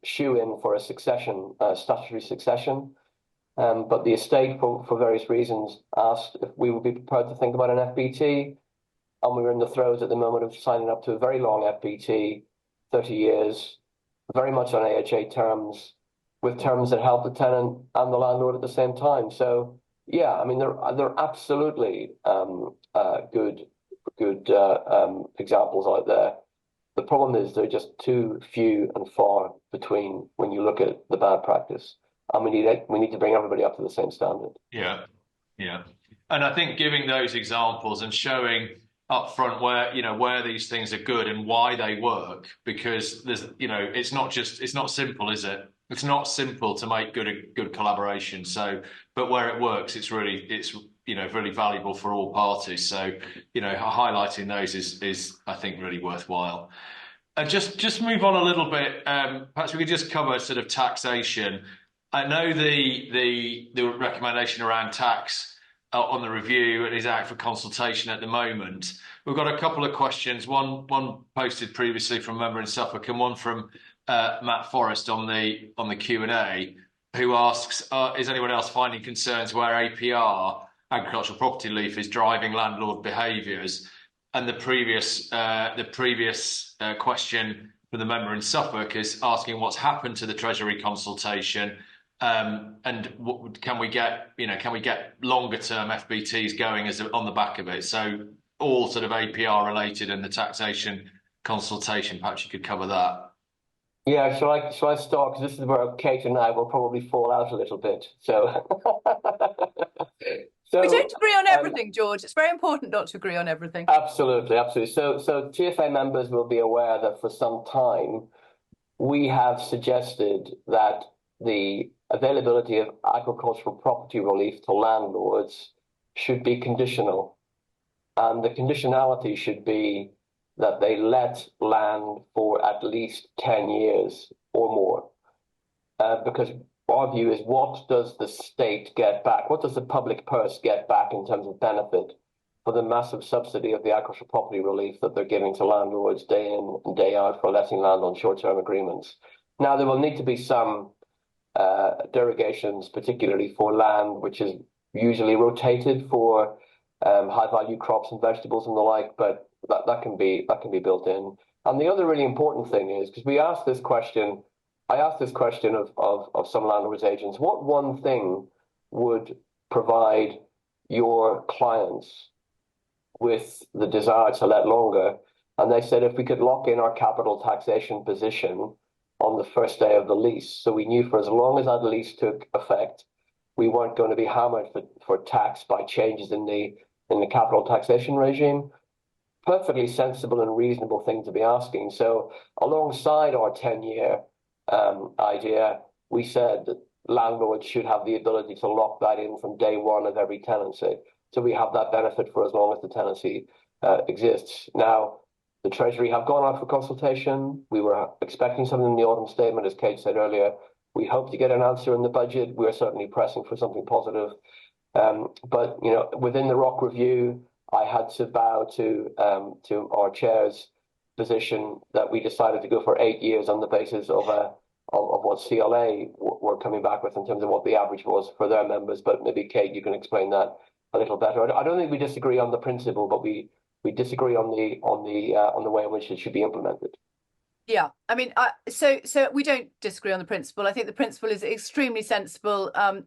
shoe-in for a succession, statutory succession. But the estate, for various reasons, asked if we would be prepared to think about an FBT. And we were in the throes at the moment of signing up to a very long FBT, 30 years, very much on AHA terms, with terms that help the tenant and the landlord at the same time. So, yeah, I mean, they're absolutely good examples out there. The problem is they're just too few and far between when you look at the bad practice. And we need to bring everybody up to the same standard. Yeah, yeah. And I think giving those examples and showing up front where these things are good and why they work, because there's it's not simple, is it? It's not simple to make good collaboration. So, but where it works, it's really valuable for all parties. So, highlighting those is I think really worthwhile. And just move on a little bit. Perhaps we could just cover sort of taxation. I know the recommendation around tax on the review and is out for consultation at the moment. We've got a couple of questions. One posted previously from a member in Suffolk, and one from Matt Forrest on the Q&A, who asks, is anyone else finding concerns where APR, agricultural property relief, is driving landlord behaviours? And the previous question from the member in Suffolk is asking what's happened to the Treasury consultation, and can we get longer term FBTs going on the back of it? So all sort of APR related and the taxation consultation. Perhaps you could cover that. Yeah, shall I start? Because this is where Kate and I will probably fall out a little bit. So, we don't agree on everything, George. It's very important not to agree on everything. Absolutely, absolutely. So TFA members will be aware that for some time we have suggested that the availability of agricultural property relief to landlords should be conditional. And the conditionality should be that they let land for at least 10 years or more. Because our view is, what does the state get back? What does the public purse get back in terms of benefit for the massive subsidy of the agricultural property relief that they're giving to landlords day in and day out for letting land on short-term agreements? Now, there will need to be some derogations, particularly for land which is usually rotated for high-value crops and vegetables and the like, but that can be built in. And the other really important thing is, because I asked this question of some landlords agents, what one thing would provide your clients with the desire to let longer? And they said, if we could lock in our capital taxation position on the first day of the lease, so we knew for as long as that lease took effect, we weren't going to be hammered for tax by changes in the capital taxation regime. Perfectly sensible and reasonable thing to be asking. So alongside our 10-year idea, we said that landlords should have the ability to lock that in from day one of every tenancy. So we have that benefit for as long as the tenancy exists. Now, the Treasury have gone out for consultation. We were expecting something in the autumn statement, as Kate said earlier. We hope to get an answer in the budget. We're certainly pressing for something positive. But within the ROC review, I had to bow to our chair's position that we decided to go for 8 years on the basis of what CLA were coming back with in terms of what the average was for their members. But maybe Kate, you can explain that a little better. I don't think we disagree on the principle, but we disagree on the way in which it should be implemented. Yeah, I mean, so we don't disagree on the principle. I think the principle is extremely sensible, and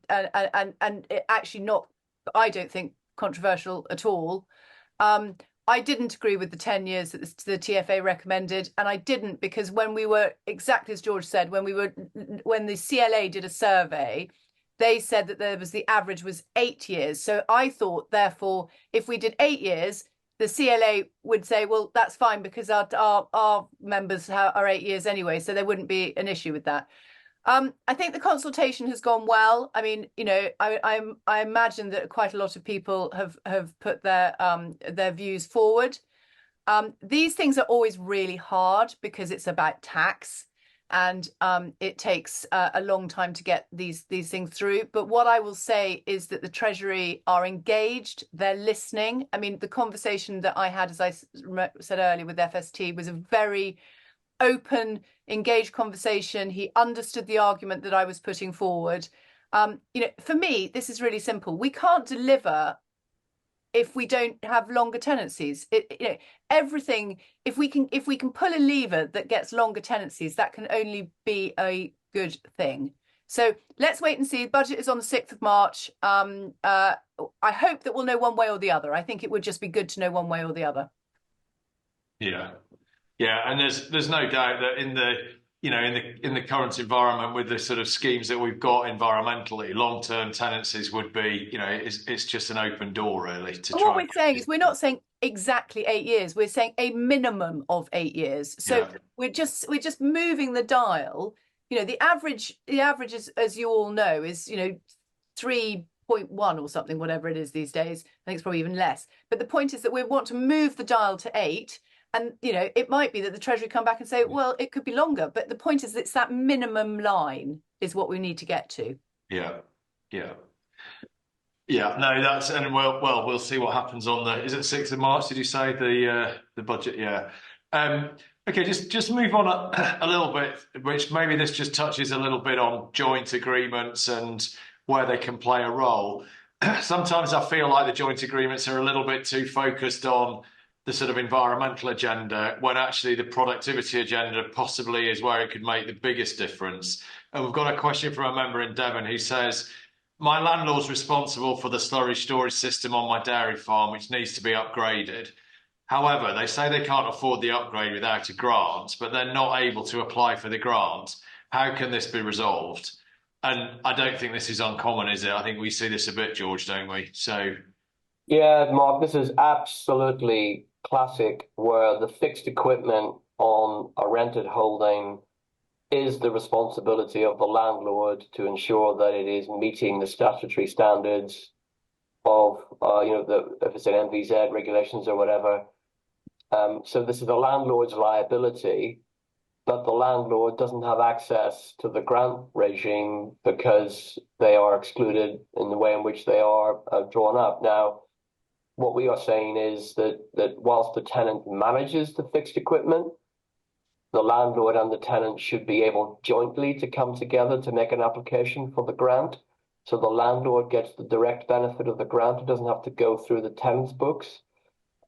actually not, I don't think, controversial at all. I didn't agree with the 10 years that the TFA recommended, and I didn't because when we were, exactly as George said, when the CLA did a survey, they said that the average was 8 years. So I thought, therefore, if we did 8 years, the CLA would say, well, that's fine because our members are 8 years anyway, so there wouldn't be an issue with that. I think the consultation has gone well. I mean, you know, I imagine that quite a lot of people have put their views forward. These things are always really hard because it's about tax, and it takes a long time to get these things through. But what I will say is that the Treasury are engaged, they're listening. I mean, the conversation that I had, as I said earlier, with FST was a very open, engaged conversation. He understood the argument that I was putting forward. You know, for me, this is really simple. We can't deliver if we don't have longer tenancies. You know, everything, if we can pull a lever that gets longer tenancies, that can only be a good thing. So let's wait and see. The budget is on the 6th of March. I hope that we'll know one way or the other. I think it would just be good to know one way or the other. Yeah. Yeah, and there's no doubt that in the in the current environment with the sort of schemes that we've got environmentally, long-term tenancies would be, it's just an open door really to But try. what we're saying is we're not saying exactly 8 years. We're saying a minimum of 8 years. So Yeah. we're just moving the dial. You know, the average is, as you all know, is 3.1 or something, whatever it is these days. I think it's probably even less. But the point is that we want to move the dial to 8. And, it might be that the Treasury come back and say, well, it could be longer. But the point is, it's that minimum line is what we need to get to. Yeah. Yeah. Yeah. No, and we'll see what happens on is it 6th of March, did you say, the budget? Yeah. Okay, just move on a little bit, which maybe this just touches a little bit on joint agreements and where they can play a role. Sometimes I feel like the joint agreements are a little bit too focused on the sort of environmental agenda, when actually the productivity agenda possibly is where it could make the biggest difference. And we've got a question from a member in Devon who says, my landlord's responsible for the slurry storage system on my dairy farm, which needs to be upgraded. However, they say they can't afford the upgrade without a grant, but they're not able to apply for the grant. How can this be resolved? And I don't think this is uncommon, is it? I think we see this a bit, George, don't we? So, Yeah, Mark, this is absolutely classic where the fixed equipment on a rented holding is the responsibility of the landlord to ensure that it is meeting the statutory standards of, if it's an NVZ regulations or whatever. So this is the landlord's liability, but the landlord doesn't have access to the grant regime because they are excluded in the way in which they are drawn up. Now, what we are saying is that whilst the tenant manages the fixed equipment, the landlord and the tenant should be able jointly to come together to make an application for the grant. So the landlord gets the direct benefit of the grant. It doesn't have to go through the tenant's books,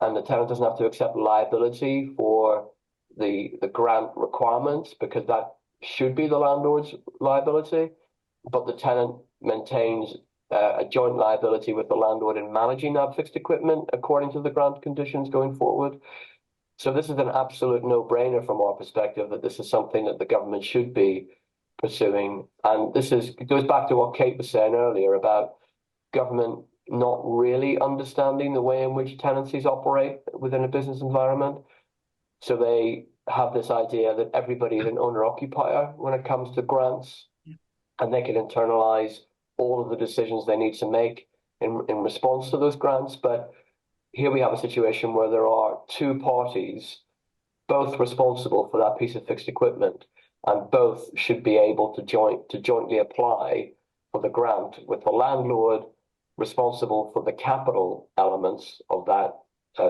and the tenant doesn't have to accept liability for the grant requirements, because that should be the landlord's liability. But the tenant maintains a joint liability with the landlord in managing that fixed equipment according to the grant conditions going forward. So this is an absolute no-brainer from our perspective, that this is something that the government should be pursuing. And it goes back to what Kate was saying earlier about government not really understanding the way in which tenancies operate within a business environment. So they have this idea that everybody is an owner-occupier when it comes to grants, and they can internalize all of the decisions they need to make in response to those grants. But here we have a situation where there are two parties, both responsible for that piece of fixed equipment, and both should be able to jointly apply for the grant, with the landlord responsible for the capital elements of that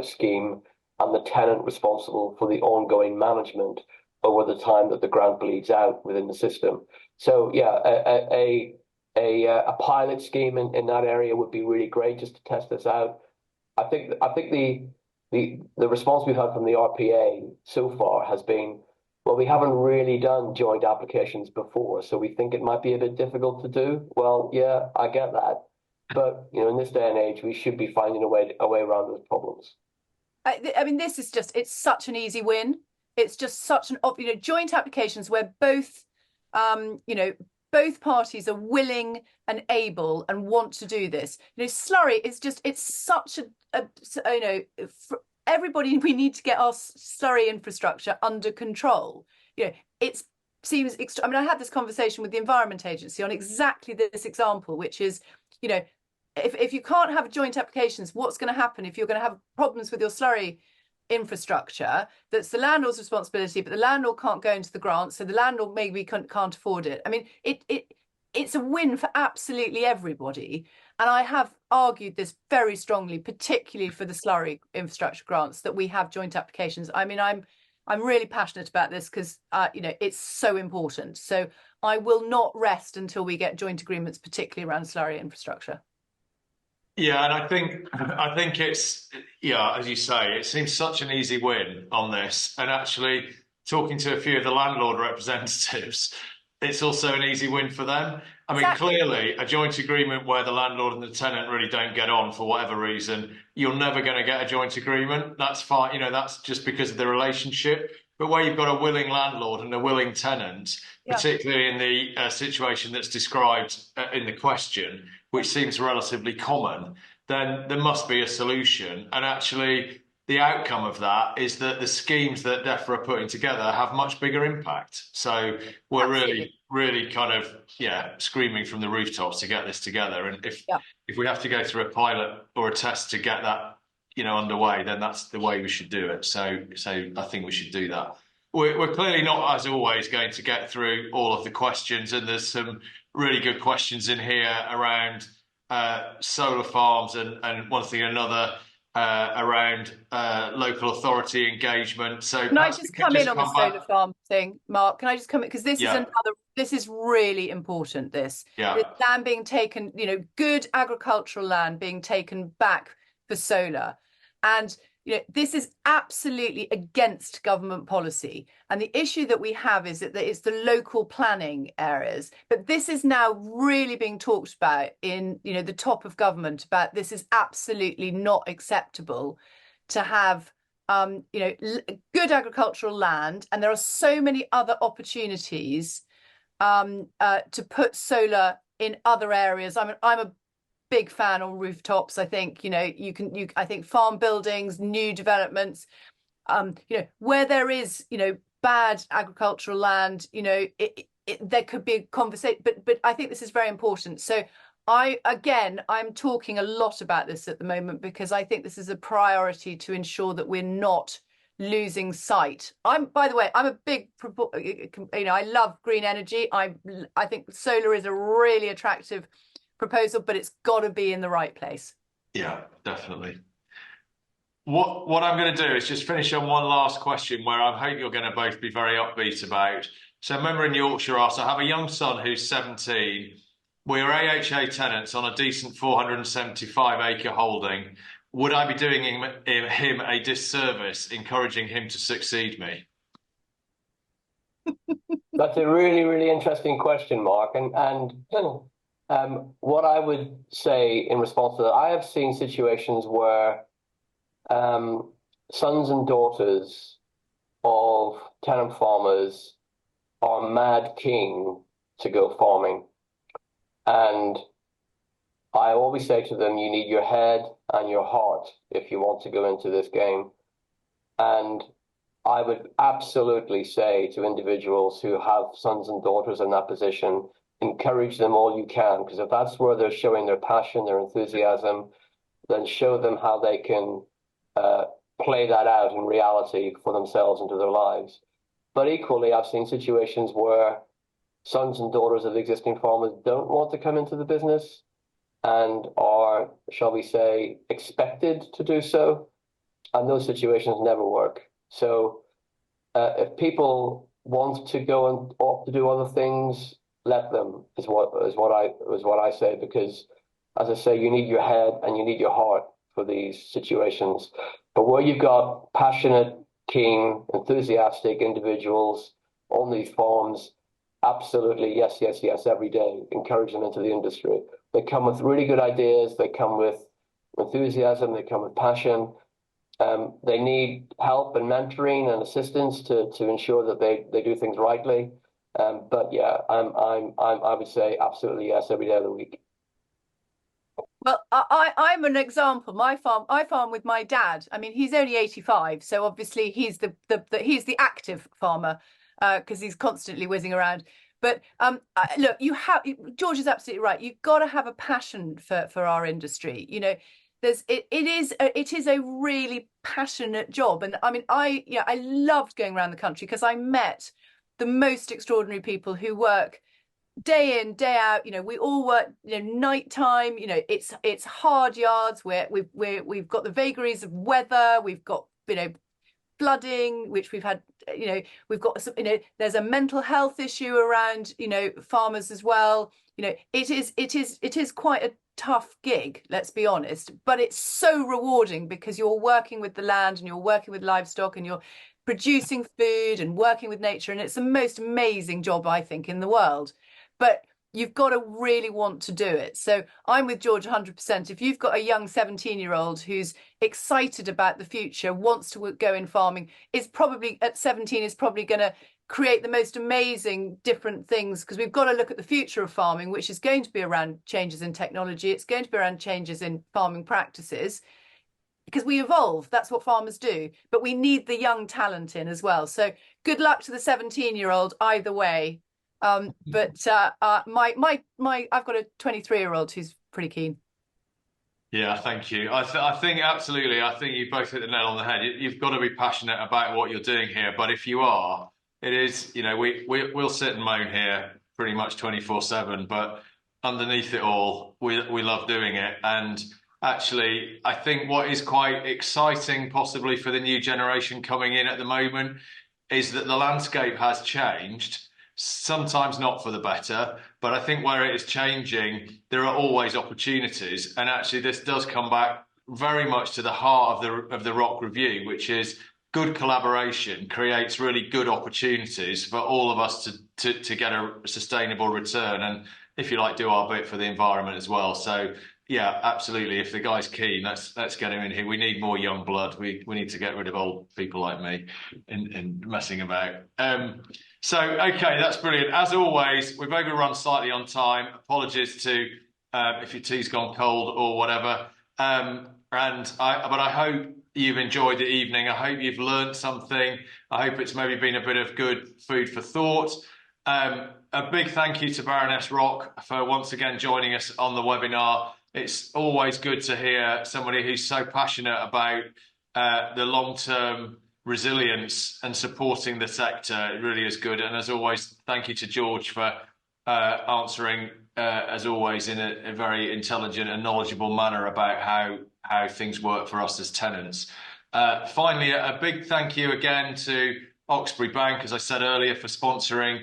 scheme, and the tenant responsible for the ongoing management over the time that the grant bleeds out within the system. So yeah, a pilot scheme in that area would be really great, just to test this out. I think the response we've had from the RPA so far has been, well, we haven't really done joint applications before, so we think it might be a bit difficult to do. Well, yeah, I get that, but in this day and age, we should be finding a way around those problems. I mean, this is it's such an easy win. It's just such an joint applications where both both parties are willing and able and want to do this. Slurry is it's such for everybody, we need to get our slurry infrastructure under control. It's seems I mean, I had this conversation with the Environment Agency on exactly this example, which is, you know, if you can't have joint applications, what's going to happen if you're going to have problems with your slurry infrastructure? That's the landlord's responsibility, but the landlord can't go into the grant, so the landlord maybe can't afford it. I mean, it's a win for absolutely everybody. And I have argued this very strongly, particularly for the slurry infrastructure grants, that we have joint applications. I mean, I'm really passionate about this because you know, it's so important. So I will not rest until we get joint agreements, particularly around slurry infrastructure. Yeah, and I think it's, yeah, as you say, it seems such an easy win on this. And actually, talking to a few of the landlord representatives, it's also an easy win for them. I mean, Exactly. clearly, a joint agreement where the landlord and the tenant really don't get on for whatever reason, you're never going to get a joint agreement. That's fine, you know, that's just because of the relationship. But where you've got a willing landlord and a willing tenant, Yeah, particularly in the situation that's described in the question, which seems relatively common, then there must be a solution. And actually, the outcome of that is that the schemes that DEFRA are putting together have much bigger impact. So we're absolutely. really kind of, yeah, screaming from the rooftops to get this together. And Yeah. if we have to go through a pilot or a test to get that, you know, underway, then that's the way we should do it. So I think we should do that. We're clearly not, as always, going to get through all of the questions, and there's some really good questions in here around solar farms and one thing or another around local authority engagement. So Can I perhaps we just could come in just on the come back. solar farm thing, Mark? Can I just come in? Because Yeah, this is really important. This yeah, land being taken, you know, good agricultural land being taken back for solar. And, you know, this is absolutely against government policy. And the issue that we have is that it's the local planning areas. But this is now really being talked about in, you know, the top of government, about this is absolutely not acceptable to have you know, good agricultural land, and there are so many other opportunities to put solar in other areas. I'm a big fan on rooftops. I think, you know, I think farm buildings, new developments, you know, where there is, you know, bad agricultural land, you know, there could be a conversation, but I think this is very important. So I'm talking a lot about this at the moment because I think this is a priority to ensure that we're not losing sight. By the way, I'm a big, you know, I love green energy. I think solar is a really attractive proposal, but it's got to be in the right place. yeah, definitely. What I'm going to do is just finish on one last question where I hope you're going to both be very upbeat about. So, a member in Yorkshire asked, I have a young son who's 17. We are AHA tenants on a decent 475-acre holding. Would I be doing him a disservice, encouraging him to succeed me? That's a really, really interesting question, Mark. And what I would say in response to that, I have seen situations where sons and daughters of tenant farmers are mad keen to go farming. And I always say to them, you need your head and your heart if you want to go into this game. And I would absolutely say to individuals who have sons and daughters in that position, encourage them all you can, because if that's where they're showing their passion, their enthusiasm, then show them how they can play that out in reality for themselves and to their lives. But equally, I've seen situations where sons and daughters of existing farmers don't want to come into the business and are, shall we say, expected to do so. And those situations never work. So if people want to go and opt to do other things, let them is what I say, because as I say, you need your head and you need your heart for these situations. But where you've got passionate, keen, enthusiastic individuals on these farms, absolutely yes, yes, yes, every day, encourage them into the industry. They come with really good ideas, they come with enthusiasm, they come with passion. They need help and mentoring and assistance to ensure that they do things rightly. But yeah, I would say absolutely yes every day of the week. Well, I'm an example. I farm with my dad. I mean, he's only 85, so obviously he's the active farmer. because he's constantly whizzing around. But look, George is absolutely right. You've got to have a passion for our industry. You know, it is a really passionate job. And I mean, I loved going around the country because I met the most extraordinary people who work day in, day out. You know, we all work, you know, nighttime. You know, it's hard yards where we've got the vagaries of weather. We've got, you know, flooding, which we've had, you know, we've got, you know, there's a mental health issue around, you know, farmers as well. You know, it is quite a tough gig, let's be honest, but it's so rewarding because you're working with the land and you're working with livestock and you're producing food and working with nature. And it's the most amazing job, I think, in the world. But you've got to really want to do it. So I'm with George 100%. If you've got a young 17-year-old who's excited about the future, wants to go in farming, is probably at 17 is probably going to create the most amazing different things, because we've got to look at the future of farming, which is going to be around changes in technology. It's going to be around changes in farming practices, because we evolve. That's what farmers do. But we need the young talent in as well. So good luck to the 17-year-old either way. But I've got a 23-year-old who's pretty keen. Yeah, thank you. I think absolutely. I think you both hit the nail on the head. You've got to be passionate about what you're doing here. But if you are, it is, you know, we'll sit and moan here pretty much 24/7. But underneath it all, we love doing it. And actually, I think what is quite exciting, possibly for the new generation coming in at the moment, is that the landscape has changed. Sometimes not for the better, but I think where it is changing, there are always opportunities. And actually, this does come back very much to the heart of the Rock Review, which is good collaboration creates really good opportunities for all of us to get a sustainable return. And if you like, do our bit for the environment as well. So yeah, absolutely. If the guy's keen, let's get him in here. We need more young blood. We need to get rid of old people like me and messing about. So, okay, that's brilliant. As always, we've overrun slightly on time. Apologies to if your tea's gone cold or whatever. But I hope you've enjoyed the evening. I hope you've learned something. I hope it's maybe been a bit of good food for thought. A big thank you to Baroness Rock for once again joining us on the webinar. It's always good to hear somebody who's so passionate about the long-term resilience and supporting the sector. It really is good. And as always, thank you to George for answering, as always, in a very intelligent and knowledgeable manner about how things work for us as tenants. Finally, a big thank you again to Oxbury Bank, as I said earlier, for sponsoring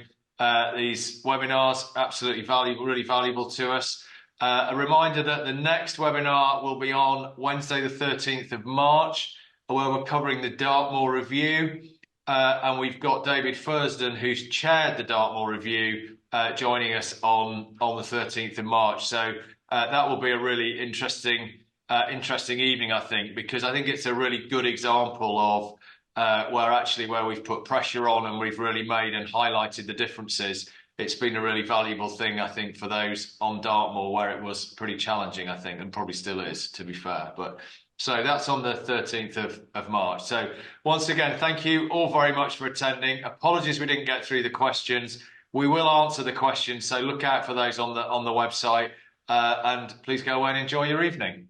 these webinars. Absolutely valuable, really valuable to us. A reminder that the next webinar will be on Wednesday, the 13th of March, where we're covering the Dartmoor Review. And we've got David Fursden, who's chaired the Dartmoor Review, joining us on the 13th of March. So that will be a really interesting evening, I think, because I think it's a really good example of where we've put pressure on and we've really made and highlighted the differences. It's been a really valuable thing, I think, for those on Dartmoor, where it was pretty challenging, I think, and probably still is, to be fair. But so that's on the 13th of March. So once again, thank you all very much for attending. Apologies we didn't get through the questions. We will answer the questions, so look out for those on the website. And please go away and enjoy your evening.